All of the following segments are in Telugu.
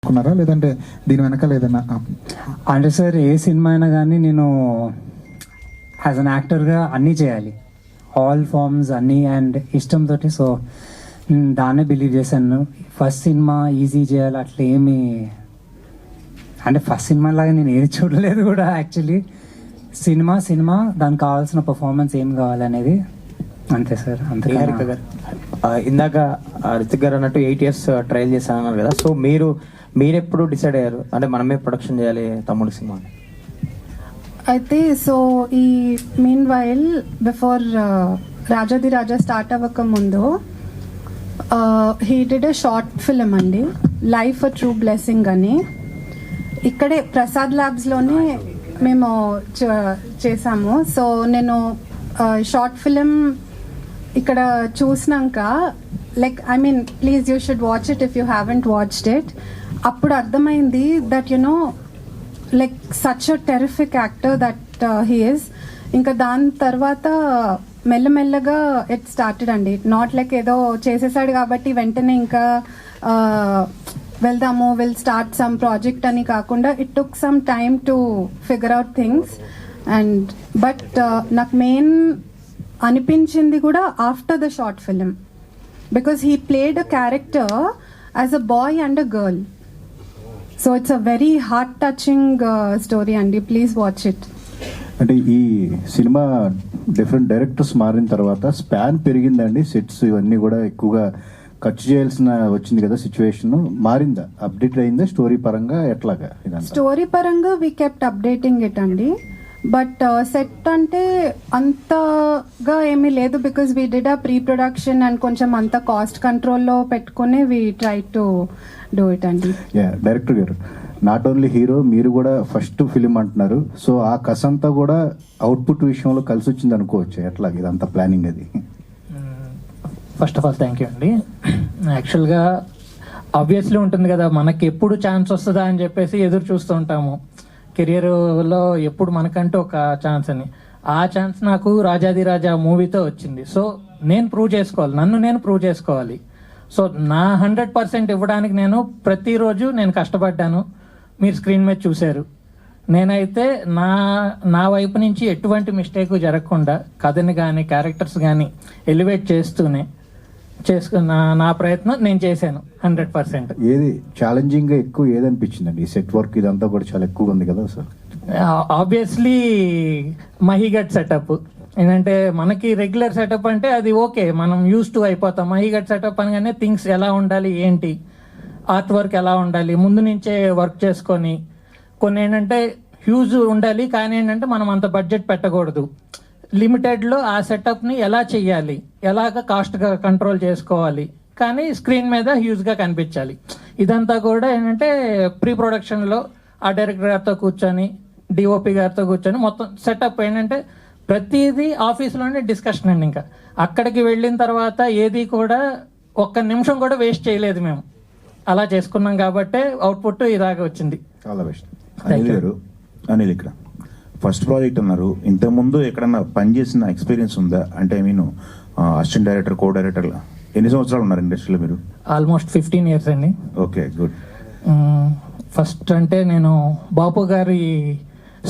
అనుకున్నారా, లేదంటే దీని వెనకాల ఏదైనా? అంటే సార్ ఏ సినిమా అయినా కానీ నేను యాజ్ అన్ యాక్టర్గా అన్నీ చేయాలి, ఆల్ ఫార్మ్స్ అన్నీ, అండ్ ఇష్టంతో. సో నేను దాన్నే బిలీవ్ చేశాను. ఫస్ట్ సినిమా ఈజీ చేయాలి అట్లా ఏమి, అంటే ఫస్ట్ సినిమా లాగా నేను ఏది చూడలేదు కూడా యాక్చువల్లీ. సినిమా దానికి కావాల్సిన పర్ఫార్మెన్స్ ఏం కావాలనేది అంతే సార్. అంతే. ఇందాక రితిక్ గారు అన్నట్టు 8 years ట్రయల్ చేశానన్నారు కదా, సో మీరు ఎప్పుడు డిసైడ్ అయ్యారు అంటే మనమే ప్రొడక్షన్ చేయాలి తమ్ముడు సినిమా? అయితే సో ఈ మీన్ వైల్ బిఫోర్ రాజాది రాజా స్టార్ట్ అవ్వక ముందు he did a short film అండి, లైఫ్ అ ట్రూ బ్లెస్సింగ్ అని. ఇక్కడే ప్రసాద్ ల్యాబ్స్లోనే మేము చేసాము. సో నేను షార్ట్ ఫిలిం ఇక్కడ చూసినాక like I mean please you should watch it if you haven't watched it. అప్పుడు అర్థమైంది that you know like such a terrific actor that he is. ఇంకా దాని తర్వాత మెల్లమెల్లగా ఇట్ స్టార్టెడ్ అండి, నాట్ లైక్ ఏదో చేసేసాడు కాబట్టి వెంటనే ఇంకా వెళ్దాము విల్ స్టార్ట్ సమ్ ప్రాజెక్ట్ అని కాకుండా it took some time to figure out things. And but నాకు మెయిన్ అనిపించింది కూడా after the short film, because he played a character as a boy and a girl. So it's a very heart touching story అండి, ప్లీజ్ వాచ్ ఇట్. అంటే ఈ సినిమా డిఫరెంట్ డైరెక్టర్స్ మారిన తర్వాత స్పాన్ పెరిగిందండి, సెట్స్ ఇవన్నీ కూడా ఎక్కువగా ఖర్చు చేయాల్సిన వచ్చింది కదా, సిచ్యువేషన్ మారిందా, అప్డేట్ అయిందా స్టోరీ పరంగా ఎట్లాగా? స్టోరీ పరంగా వీ కెప్ట్ అప్డేటింగ్ ఇట్ అండి, బట్ సెట్ అంటే అంతగా ఏమీ లేదు, because we did a pre production and కొంచెం అంత కాస్ట్ కంట్రోల్లో పెట్టుకుని we try to do it అండి. డైరెక్టర్ గారు, నాట్ ఓన్లీ హీరో, మీరు కూడా ఫస్ట్ ఫిలిం అంటున్నారు, సో ఆ కసంతా కూడా అవుట్పుట్ విషయంలో కలిసి వచ్చింది అనుకోవచ్చు, ఎట్లా ఇదంతా ప్లానింగ్ అది? First of all thank you అండి. యాక్చువల్గా ఆబ్వియస్లీ ఉంటుంది కదా, మనకి ఎప్పుడు ఛాన్స్ వస్తుందా అని చెప్పేసి ఎదురు చూస్తూ ఉంటాము కెరియర్లో, ఎప్పుడు మనకంటూ ఒక ఛాన్స్ అని. ఆ ఛాన్స్ నాకు రాజాది రాజా మూవీతో వచ్చింది. సో నేను ప్రూవ్ చేసుకోవాలి, నన్ను నేను ప్రూవ్ చేసుకోవాలి. సో నా 100% ఇవ్వడానికి నేను ప్రతిరోజు నేను కష్టపడ్డాను, మీరు స్క్రీన్ మీద చూశారు. నేనైతే నా వైపు నుంచి ఎటువంటి మిస్టేక్ జరగకుండా కథని కానీ క్యారెక్టర్స్ కానీ ఎలివేట్ చేస్తూనే నా ప్రయత్నం నేను చేశాను 100%. ఏది ఛాలెంజింగ్ గా ఎక్కువ ఏదనిపించిందండి? ఈ సెట్ వర్క్ ఇదంతా కూడా చాలా ఎక్కువగా ఉంది కదా సార్. ఆబ్వియస్లీ మహిగట్ సెటప్ ఏంటంటే, మనకి రెగ్యులర్ సెటప్ అంటే అది ఓకే, మనం యూస్ టు అయిపోతాం. మహిగట్ సెటప్ అనగానే థింగ్స్ ఎలా ఉండాలి, ఏంటి ఆర్ట్ వర్క్ ఎలా ఉండాలి, ముందు నుంచే వర్క్ చేసుకొని, కొన్ని ఏంటంటే హ్యూజ్ ఉండాలి కానీ ఏంటంటే మనం అంత బడ్జెట్ పెట్టకూడదు, లిమిటెడ్లో ఆ సెటప్ని ఎలా చెయ్యాలి, ఎలాగ కాస్ట్గా కంట్రోల్ చేసుకోవాలి, కానీ స్క్రీన్ మీద హ్యూజ్గా కనిపించాలి. ఇదంతా కూడా ఏంటంటే ప్రీ ప్రొడక్షన్లో ఆ డైరెక్టర్ గారితో కూర్చొని, డిఓపి గారితో కూర్చొని మొత్తం సెటప్ ఏంటంటే ప్రతిదీ ఆఫీస్లోనే డిస్కషన్ అండి. ఇంకా అక్కడికి వెళ్ళిన తర్వాత ఏది కూడా ఒక్క నిమిషం కూడా వేస్ట్ చేయలేదు మేము, అలా చేసుకున్నాం కాబట్టే అవుట్పుట్ ఇలాగ వచ్చింది. చాలా బెస్ట్. అనిల్, ఇక్కడ ఫస్ట్ ప్రాజెక్ట్ అన్నారు, ఇంతకుముందు ఎక్కడన్నా పనిచేసిన ఎక్స్పీరియన్స్ ఉందా? అంటే I mean assistant director, co director, ఎన్ని సంవత్సరాలు ఉన్నారు ఇండస్ట్రీలో మీరు? ఆల్మోస్ట్ 15 years అండి. Okay, good. ఫస్ట్ అంటే నేను బాపు గారి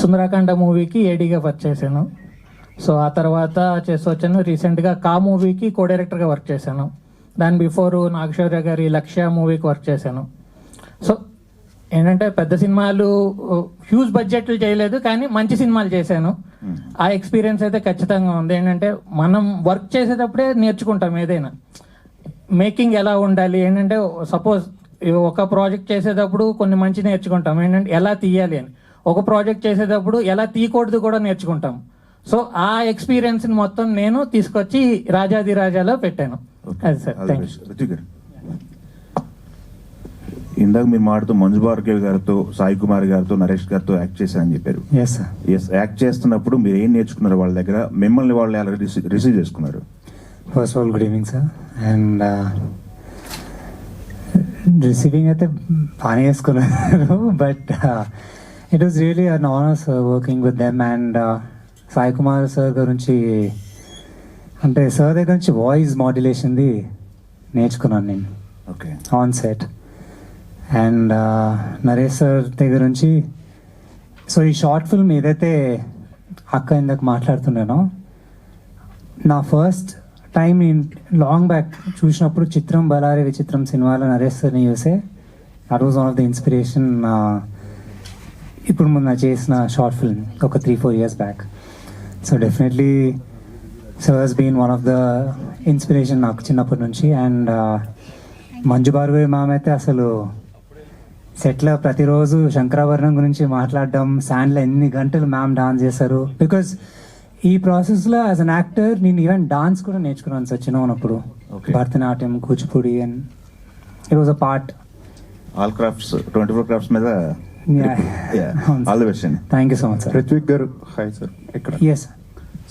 సుందరాకాండ మూవీకి ఏడీగా వర్క్ చేశాను. సో ఆ తర్వాత చేసి వచ్చాను. రీసెంట్గా కా మూవీకి కో డైరెక్టర్గా వర్క్ చేశాను. దాని బిఫోర్ నాగశౌర్య గారి లక్ష్య మూవీకి వర్క్ చేశాను. సో ఏంటంటే పెద్ద సినిమాలు హ్యూజ్ బడ్జెట్లు చేయలేదు కానీ మంచి సినిమాలు చేశాను. ఆ ఎక్స్పీరియన్స్ అయితే ఖచ్చితంగా ఉంది. ఏంటంటే మనం వర్క్ చేసేటప్పుడే నేర్చుకుంటాం ఏదైనా, మేకింగ్ ఎలా ఉండాలి. ఏంటంటే సపోజ్ ఒక ప్రాజెక్ట్ చేసేటప్పుడు కొన్ని మంచి నేర్చుకుంటాం, ఏంటంటే ఎలా తీయాలి అని. ఒక ప్రాజెక్ట్ చేసేటప్పుడు ఎలా తీయకూడదు కూడా నేర్చుకుంటాం. సో ఆ ఎక్స్పీరియన్స్ని మొత్తం నేను తీసుకొచ్చి రాజాది రాజాలో పెట్టాను. అది సార్. Thank you. ఇందాక మీరు మాట్లాడుతూ మంజు భార్గవి గారితో, సాయి కుమార్ గారితో, నరేష్ గారితో యాక్ట్ చేశారని చెప్పారు. యాక్ట్ చేస్తున్నప్పుడు మీరు ఏం నేర్చుకున్నారు వాళ్ళ దగ్గర? మిమ్మల్ని వాళ్ళు ఎలా రిసీవ్ చేసుకున్నారు? First of all good evening sir. And receiving అయితే బాగానే చేసుకున్నారు, but it was really an honour sir working with them. And Sai Kumar sir గురించి అంటే సార్ దగ్గర నుంచి వాయిస్ మాడ్యులేషన్ది నేర్చుకున్నాను నేను okay on set. And Naresh sir దగ్గర నుంచి సో ఈ షార్ట్ ఫిల్మ్ ఏదైతే అక్క ఇందాక మాట్లాడుతున్నానో, నా ఫస్ట్ టైం నేను లాంగ్ బ్యాక్ చూసినప్పుడు చిత్రం బలారే విచిత్రం సినిమాలో నరేష్ సార్ని చూసే that was one of the inspiration. ఇప్పుడు మొన్న చేసిన షార్ట్ ఫిల్మ్ ఒక 3-4 years back. So definitely so has been one of the inspiration నాకు చిన్నప్పటి నుంచి. అండ్ మంజు భార్గవి మ్యామ్ అయితే అసలు సెట్లో ప్రతిరోజు శంకరాభరణం గురించి మాట్లాడడం, శాండ్లో ఎన్ని గంటలు మ్యామ్ డాన్స్ చేశారు. బికాజ్ ఈ ప్రాసెస్లో యాజ్ అన్ యాక్టర్ నేను ఈవెన్ డాన్స్ కూడా నేర్చుకున్నాను సార్ చిన్నప్పుడు. Bharatanatyam, Kuchipudi, and it was a part. All crafts 24 crafts మీద ఆల్ ది బెస్ట్ అండి. Thank you so much sir. Rithvik garu hi sir. ఇక్కడ ఎస్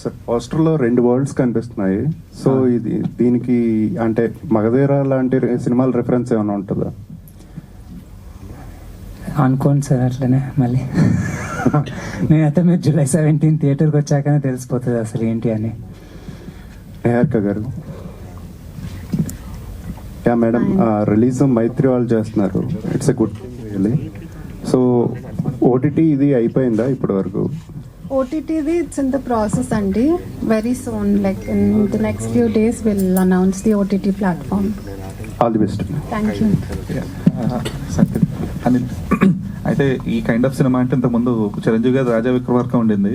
సార్, పోస్టర్లో 2 వరల్డ్స్ కనిపిస్తున్నాయి. సో ఇది దీనికి అంటే మగధీర లాంటి సినిమాల రిఫరెన్స్ ఏమైనా ఉంటుందా? అనుకోండి సార్ అట్లనే మళ్ళీ. నేనైతే మీరు July 17 థియేటర్కి వచ్చాకనే తెలిసిపోతుంది అసలు ఏంటి అని. నిహారిక గారు. యా మేడం, రిలీజ్ మైత్రి వాళ్ళు చేస్తున్నారు. It's a good really. So OTT ఇది అయిపోయిందా ఇప్పటి వరకు? ఓటీటీది ఇట్స్ ఇన్ ద ప్రాసెస్ అండి. Very soon, like in the next few days will announce the OTT platform. All the best. Thank you. Anil, అయితే ఈ కైండ్ ఆఫ్ సినిమా అంటే ఇంతకుముందు చిరంజీవి గారు రాజా విక్రమార్క ఉండింది.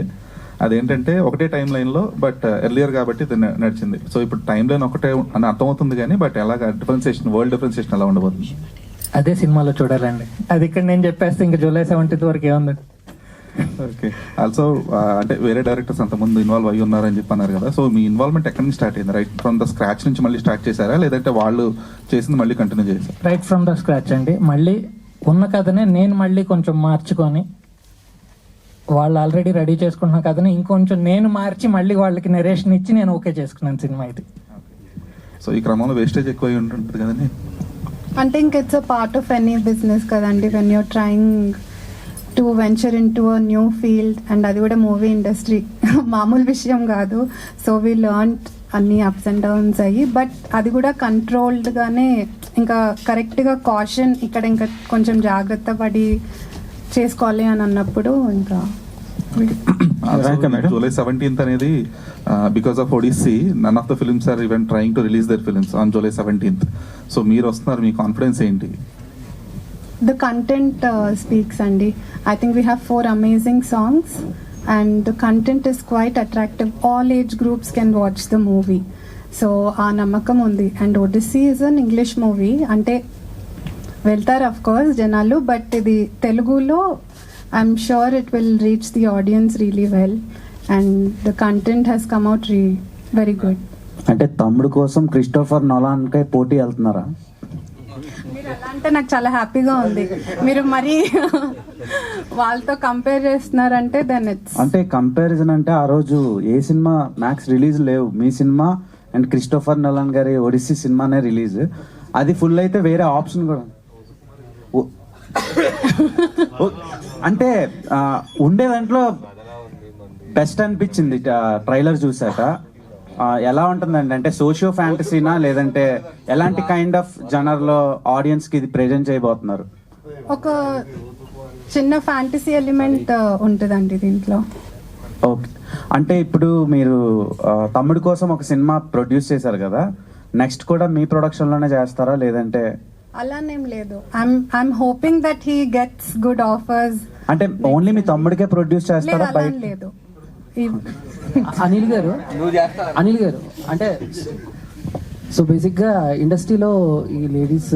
అదేంటంటే ఒకటే టైం లైన్లో బట్ ఎర్లియర్ కాబట్టి ఇది నడిచింది. సో ఇప్పుడు టైం లైన్ ఒకటే అని అర్థమవుతుంది కానీ బట్ ఎలాగ డిఫరెన్సియేషన్, వరల్డ్ డిఫరెన్సియేషన్ ఎలా ఉండబోతుంది? అదే సినిమాలో చూడాలండి. అది ఇక్కడ నేను చెప్పేస్తే ఇంకా July 17 వరకు ఏముంది. ఓకే. ఆల్సో అంటే వేరే డైరెక్టర్స్ అంతకుముందు ఇన్వాల్వ్ అయ్యి ఉన్నారని చెప్పి అన్నారు కదా. సో మీ ఇన్వాల్వ్మెంట్ ఎక్కడి నుంచి స్టార్ట్ అయింది? రైట్ ఫ్రమ్ ద స్క్రాచ్ నుంచి మళ్ళీ స్టార్ట్ చేశారా, లేదంటే వాళ్ళు చేసింది మళ్ళీ కంటిన్యూ చేశారు? రైట్ ఫ్రమ్ ద స్క్రాచ్ అండి. మళ్ళీ ఉన్న కథనే నేను మళ్ళీ కొంచెం మార్చుకొని, వాళ్ళు ఆల్రెడీ రెడీ చేసుకుంటున్న కథని ఇంకొంచెం నేను మార్చి మళ్ళీ వాళ్ళకి నరేషన్ ఇచ్చి నేను ఓకే చేసుకున్నాను సినిమా ఇది. సో ఈ క్రమంలో వేస్టేజ్ ఎక్కువ అయి ఉంటుంది కదండి? అంటే ఇంక it's a part of any business కదండి. When you're trying to venture in to a new field, and అది కూడా మూవీ ఇండస్ట్రీ మామూలు విషయం కాదు. సో వీ లెర్న్ అన్ని అప్స్ అండ్ డౌన్స్ అయ్యి, బట్ అది కూడా కంట్రోల్డ్గానే, ఇంకా కరెక్ట్గా కాషన్ ఇక్కడ ఇంకా కొంచెం జాగ్రత్త పడి చేసుకోవాలి అని అన్నప్పుడు ఇంకా July 17 అనేది because of Odyssey none of the films are even trying to release their films on July 17. So మీరు వస్తున్నారు, మీ కాన్ఫిడెన్స్ ఏంటి? The content speaks, Andy. I think we have 4 amazing songs, and the content is quite attractive. All age groups can watch the movie. So aa namakam undi. And Odyssey is an English movie. Ante veltaru of course janalu, but idi Telugulo I'm sure it will reach the audience really well, and the content has come out very good. అంటే తమ్ముడు కోసం క్రిస్టోఫర్ నోలాన్ కై పోటీ వెళ్తున్నారా? మీరు అలా అంటే నాకు చాలా హ్యాపీగా ఉంది. మీరు మరి వాళ్ళతో కంపేర్ చేస్తున్నారంటే దెన్ ఇట్స్ అంటే కంపారిజన్ అంటే ఆ రోజు ఏ సినిమా మ్యాక్స్ రిలీజ్ లేవు, మీ సినిమా అండ్ క్రిస్టోఫర్ నోలాన్ గారి ఒడిస్సీ సినిమానే రిలీజ్. అది ఫుల్ అయితే వేరే ఆప్షన్ కూడా అంటే ఉండే దాంట్లో బెస్ట్ అనిపించింది ట్రైలర్ చూసాక. ఎలా ఉంటుందండి, అంటే సోషియో ఫ్యాంటసీనా లేదంటే ఎలాంటి కైండ్ ఆఫ్ జనర్లో ఆడియన్స్ కి ఇది ప్రెజెంట్ చేయబోతున్నారు? ఒక చిన్న ఫ్యాంటసీ ఎలిమెంట్ ఉంటుందండి దీంట్లో. ఓకే, అంటే ఇప్పుడు మీరు తమ్ముడి కోసం ఒక సినిమా ప్రొడ్యూస్ చేశారు కదా, నెక్స్ట్ కూడా మీ ప్రొడక్షన్ లోనే చేస్తారా లేదంటే? అలానేం లేదు. I'm hoping that he gets good offers. అంటే ఓన్లీ మీ తమ్ముడికే ప్రొడ్యూస్ చేస్తారా? లేదు. అనిల్ గారు అంటే సో బేసిక్గా ఇండస్ట్రీలో ఈ లేడీస్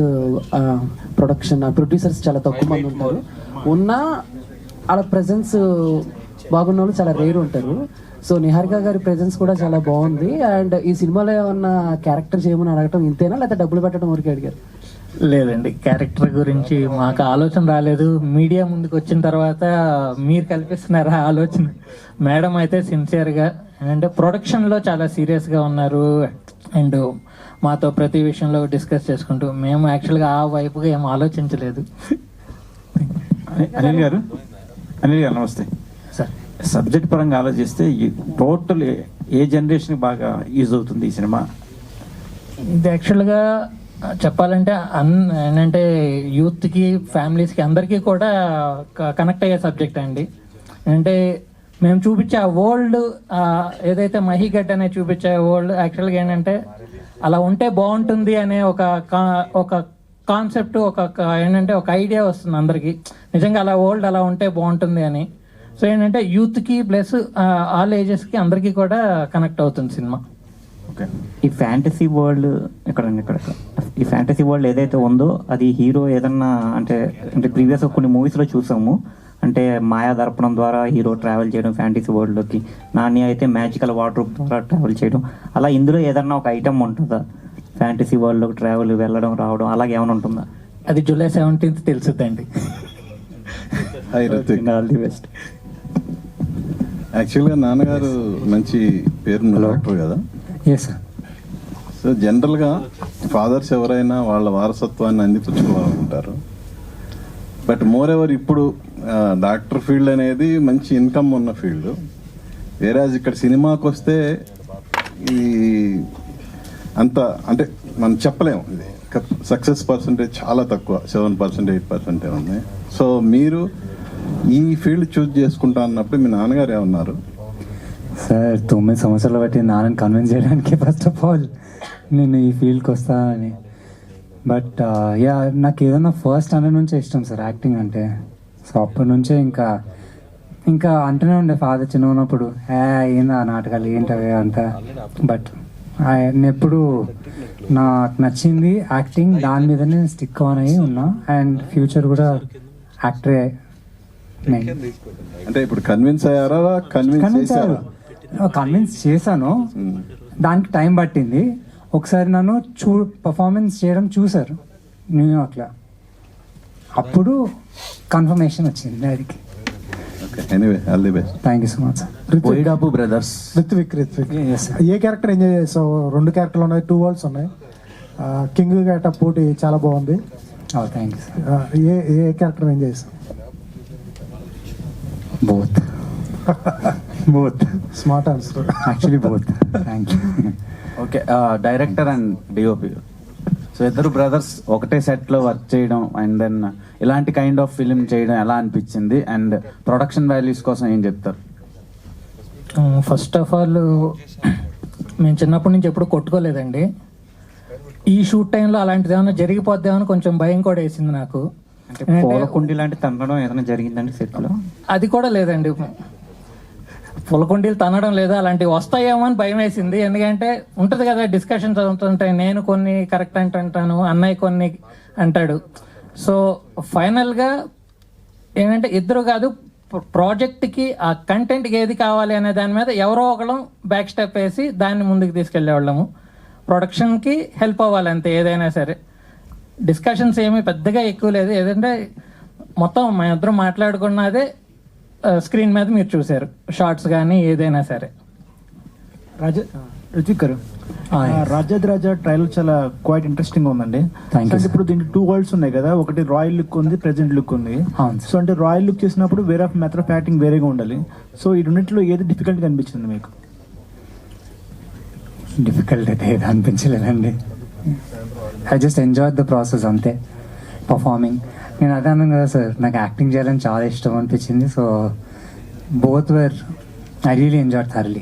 ప్రొడక్షన్ ప్రొడ్యూసర్స్ చాలా తక్కువ మంది ఉంటారు. ఉన్నా వాళ్ళ ప్రెజెన్స్ బాగున్న వాళ్ళు చాలా రేర్ ఉంటారు. సో నిహారిక గారి ప్రెజెన్స్ కూడా చాలా బాగుంది. అండ్ ఈ సినిమాలో ఏమన్నా క్యారెక్టర్ చేయమని అడగటం ఇంతేనా, లేకపోతే డబ్బులు పెట్టడం వరకు అడిగారు? లేదండి, క్యారెక్టర్ గురించి మాకు ఆలోచన రాలేదు. మీడియా ముందుకు వచ్చిన తర్వాత మీరు కల్పిస్తున్నారు ఆ ఆలోచన. మేడం అయితే సిన్సియర్గా అంటే ప్రొడక్షన్లో చాలా సీరియస్గా ఉన్నారు. అండ్ మాతో ప్రతి విషయంలో డిస్కస్ చేసుకుంటూ, మేము యాక్చువల్గా ఆ వైపుగా ఏం ఆలోచించలేదు. అనిల్ గారు నమస్తే సార్. సబ్జెక్ట్ పరంగా ఆలోచిస్తే టోటల్ ఏ జనరేషన్కి బాగా యూజ్ అవుతుంది ఈ సినిమా? ఇది యాక్చువల్గా చెప్పాలంటే ఏంటంటే యూత్కి ఫ్యామిలీస్కి అందరికీ కూడా కనెక్ట్ అయ్యే సబ్జెక్ట్ అండి. అంటే మేము చూపించే ఆ వరల్డ్ ఏదైతే మహిగడ్ అనే చూపించే వరల్డ్ యాక్చువల్గా ఏంటంటే అలా ఉంటే బాగుంటుంది అనే ఒక కాన్సెప్ట్ ఏంటంటే ఒక ఐడియా వస్తుంది అందరికీ, నిజంగా అలా వరల్డ్ అలా ఉంటే బాగుంటుంది అని. సో ఏంటంటే యూత్కి ప్లస్ ఆల్ ఏజెస్కి అందరికీ కూడా కనెక్ట్ అవుతుంది సినిమా. ఈ ఫ్యాంటసీ వరల్డ్ ఇక్కడ ఈ ఫ్యాంటసీ వరల్డ్ ఏదైతే ఉందో అది హీరో ఏదన్నా అంటే ప్రీవియస్ కొన్ని మూవీస్లో చూసాము, అంటే మాయా దర్పణం ద్వారా హీరో ట్రావెల్ చేయడం ఫ్యాంటసీ వరల్డ్లోకి, నాని అయితే మ్యాజికల్ వాటర్ ద్వారా ట్రావెల్ చేయడం, అలా ఇందులో ఏదన్నా ఒక ఐటమ్ ఉంటుందా ఫ్యాంటసీ వరల్డ్లోకి ట్రావెల్ వెళ్ళడం రావడం అలాగే ఏమైనా ఉంటుందా? అది July 17th తెలుసుద్దండి. All the best. యాక్చువల్గా నాన్నగారు మంచి పేరున్న డాక్టర్ కదా. Yes sir. సో జనరల్గా ఫాదర్స్ ఎవరైనా వాళ్ళ వారసత్వాన్ని అందిపుచ్చుకోవాలనుకుంటారు. బట్ మోర్ ఎవర్ ఇప్పుడు డాక్టర్ ఫీల్డ్ అనేది మంచి ఇన్కమ్ ఉన్న ఫీల్డ్. వేరేజ్ ఇక్కడ సినిమాకి వస్తే ఈ అంత అంటే మనం చెప్పలేము, ఇది సక్సెస్ పర్సంటేజ్ చాలా తక్కువ, 7%, 8% ఉంది. సో మీరు ఈ ఫీల్డ్ చూజ్ చేసుకుంటా అన్నప్పుడు మీ నాన్నగారు ఏమన్నారు? సార్ 9 సంవత్సరాలు బట్టి నాన్నని కన్విన్స్ చేయడానికి ఫస్ట్ ఆఫ్ ఆల్ నేను ఈ ఫీల్డ్కి వస్తానని. బట్ యా నాకు ఏదన్నా ఫస్ట్ అన్న నుంచే ఇష్టం సార్ యాక్టింగ్ అంటే. సో అప్పటి నుంచే ఇంకా అంటూనే ఉండే ఫాదర్ చిన్న ఉన్నప్పుడు, ఏందా నాటకాలు ఏంటవే అంతా. బట్ నేను ఎప్పుడు నాకు నచ్చింది యాక్టింగ్, దాని మీదనే స్టిక్ ఆన్ అయ్యి ఉన్నా. అండ్ ఫ్యూచర్ కూడా యాక్టరే మెయిన్. అంటే ఇప్పుడు కన్విన్స్ అయ్యారా? కన్విన్స్ చేశాను, దానికి టైం పట్టింది. ఒకసారి నన్ను పర్ఫార్మెన్స్ చేయడం చూశారు న్యూయార్క్లో, అప్పుడు కన్ఫర్మేషన్ వచ్చింది డాడీకి. Anyway all the best. Thank you so much sir. పోయిడాపు బ్రదర్స్ రిత్విక్ ఏ క్యారెక్టర్ ఎంజాయ్ చేసావు? 2 క్యారెక్టర్లు ఉన్నాయి, 2 వరల్డ్స్ ఉన్నాయి. కింగ్ గెటప్ పోటీ చాలా బాగుంది. Thank you sir. ఏ క్యారెక్టర్ ఎంజాయ్ చేసావు? Both smart answer. Actually both. Thank you. Okay, director and DOP, so ఇద్దరు బ్రదర్స్ ఒకటే సెట్లో వర్క్ చేయడం అండ్ దెన్ ఇలాంటి కైండ్ ఆఫ్ ఫిలిం చేయడం ఎలా అనిపించింది? అండ్ ప్రొడక్షన్ వాల్యూస్ కోసం ఏం చెప్తారు? ఫస్ట్ ఆఫ్ ఆల్ మేము చిన్నప్పటి నుంచి ఎప్పుడు కొట్టుకోలేదండి. ఈ షూట్ టైంలో అలాంటిది ఏమైనా జరిగిపోద్దామని కొంచెం భయం కూడా వేసింది నాకు. కుండి లాంటి తనడం ఏదైనా జరిగిందండి సెట్లో? అది కూడా లేదండి, పులకొండీలు తనడం లేదా, అలాంటివి వస్తాయేమో అని భయం వేసింది. ఎందుకంటే ఉంటుంది కదా డిస్కషన్స్ అవుతుంటాయి, నేను కొన్ని కరెక్ట్ అంటాను, అన్నయ్య కొన్ని అంటాడు. సో ఫైనల్గా ఏంటంటే ఇద్దరు కాదు, ప్రాజెక్ట్కి ఆ కంటెంట్కి ఏది కావాలి అనే దాని మీద ఎవరో ఒకళ్ళం బ్యాక్ స్టెప్ వేసి దాన్ని ముందుకు తీసుకెళ్లేవాళ్ళము. ప్రొడక్షన్కి హెల్ప్ అవ్వాలి అంతే, ఏదైనా సరే. డిస్కషన్స్ ఏమీ పెద్దగా ఎక్కువ లేదు, ఏదంటే మొత్తం మా ఇద్దరం మాట్లాడుకున్నదే స్క్రీన్ మీద మీరు చూసారు, షార్ట్స్ కానీ ఏదైనా సరే. రుచిక్ గారు, రాజాది రాజా ట్రైలర్ చాలా క్వైట్ ఇంట్రెస్టింగ్ ఉందండి. ఇప్పుడు దీనికి 2 వరల్డ్స్ ఉన్నాయి కదా, ఒకటి రాయల్ లుక్ ఉంది, ప్రెజెంట్ లుక్ ఉంది. సో అంటే రాయల్ లుక్ చేసినప్పుడు వేరే మెథడ్ ఆఫ్ యాక్టింగ్ వేరేగా ఉండాలి. సో ఈ రెండింటిలో ఏది డిఫికల్ట్ అనిపించింది మీకు? డిఫికల్ట్ అయితే ఏది అనిపించలేదండి. I just enjoy the process అంతే, పర్ఫార్మింగ్. నేను అదే అన్నాను కదా సార్, నాకు యాక్టింగ్ చేయాలని చాలా ఇష్టం అనిపించింది. So both where I really enjoy thoroughly.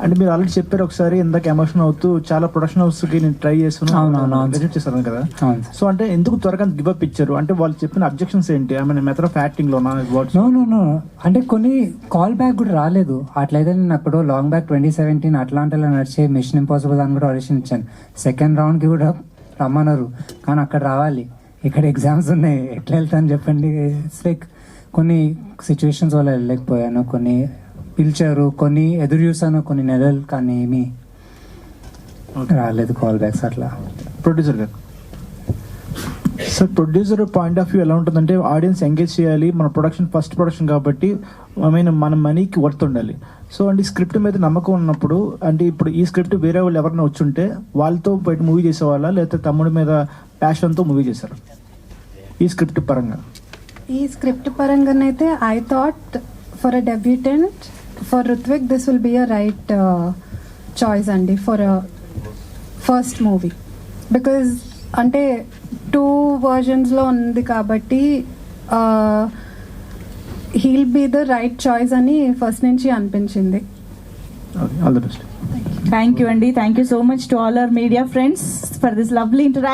అంటే మీరు ఆల్రెడీ చెప్పారు ఒకసారి, ఇందాక ఎమోషన్ అవుతూ చాలా ప్రొడక్షన్ హౌస్కి నేను ట్రై చేసాను కదా. సో అంటే ఎందుకు త్వరగా గివ్ అప్ ఇచ్చారు? అంటే వాళ్ళు చెప్పిన అబ్జెక్షన్స్ ఏంటి? I mean method of acting లో నో అంటే కొన్ని కాల్ బ్యాక్ కూడా రాలేదు. అట్లయితే నేను అప్పుడు లాంగ్ బ్యాక్ 2017 అట్లాంటిలో నడిచే మిషన్ ఇంపాసిబుల్ అని కూడా ఆడిషన్ ఇచ్చాను. సెకండ్ రౌండ్కి కూడా రమ్మన్నారు, కానీ అక్కడ రావాలి, ఇక్కడ ఎగ్జామ్స్ ఉన్నాయి, ఎట్లా వెళ్తాను చెప్పండి. ఇట్స్ లైక్ కొన్ని సిచ్యువేషన్స్ వల్ల వెళ్ళలేకపోయాను, కొన్ని పిలిచారు, కొన్ని ఎదురు చూసాను కొన్ని నెలలు, కానీ ఏమీ రాలేదు కాల్ బ్యాక్స్ అట్లా. ప్రొడ్యూసర్ గారు, sir producer point of view ఎలా ఉంటుందంటే ఆడియన్స్ ఎంగేజ్ చేయాలి, మన ప్రొడక్షన్ ఫస్ట్ ప్రొడక్షన్ కాబట్టి మన మనీకి వర్త్ ఉండాలి. సో అంటే స్క్రిప్ట్ మీద నమ్మకం ఉన్నప్పుడు, అంటే ఇప్పుడు ఈ స్క్రిప్ట్ వేరే వాళ్ళు ఎవరైనా వచ్చి ఉంటే వాళ్ళతో బయట మూవీ చేసేవాళ్ళ, లేకపోతే తమ్ముడి మీద ప్యాషన్తో మూవీ చేశారు? ఈ స్క్రిప్ట్ పరంగానైతే I thought for a debutante for Ruthvik this will be a right choice అండి for a first movie. Because అంటే 2 వర్జన్స్లో ఉంది కాబట్టి he'll be the right choice అని ఫస్ట్ నుంచి అనిపించింది. All the best. Thank you, Andy. Thank you so much to all our media friends for this lovely interaction.